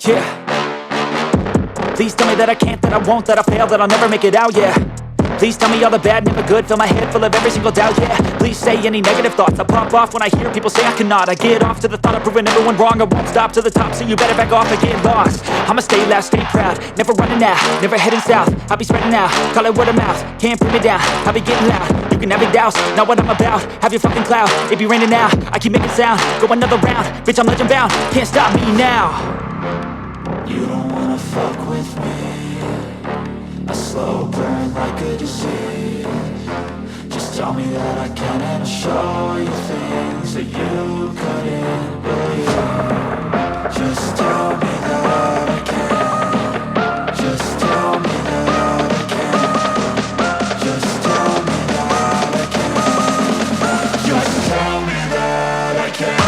Yeah. Please tell me that I can't, that I won't, that I fail, that I'll never make it out, yeah. Please tell me all the bad, never good, fill my head full of every single doubt, yeah. Please say any negative thoughts, I pop off when I hear people say I cannot. I get off to the thought of proving everyone wrong, I won't stop to the top, so you better back off and get lost. I'ma stay loud, stay proud, never running out, never heading south. I'll be spreading out, call it word of mouth, can't put me down, I'll be getting loud. You can have your doubts, not what I'm about, have your fucking clout, it be raining now, I keep making sound, go another round, bitch I'm legend bound, can't stop me now. You don't wanna fuck with me, a slow burn like a disease. Just tell me that I can and I'll show you things that you couldn't believe. Just tell me that I can. Just tell me that I can. Just tell me that I can. Just tell me that I can.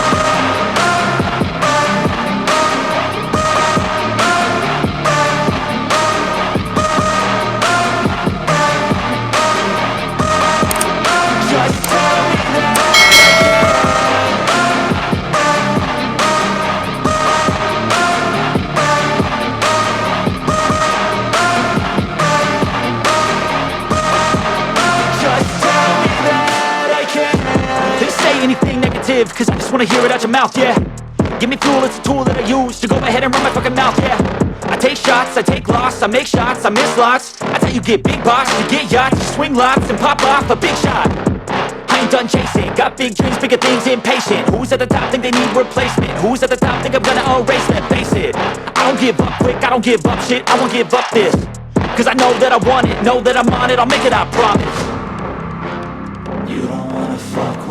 Anything negative, cause I just wanna hear it out your mouth, yeah. Give me fuel, it's a tool that I use to go ahead and run my fucking mouth, yeah. I take shots, I take loss, I make shots, I miss lots. That's how you get big box, you get yachts, you swing lots and pop off a big shot. I ain't done chasing, got big dreams, bigger things, impatient. Who's at the top think they need replacement? Who's at the top think I'm gonna erase them? Face it, I don't give up quick, I don't give up shit, I won't give up this. Cause I know that I want it, know that I'm on it, I'll make it, I promise. You don't wanna fuck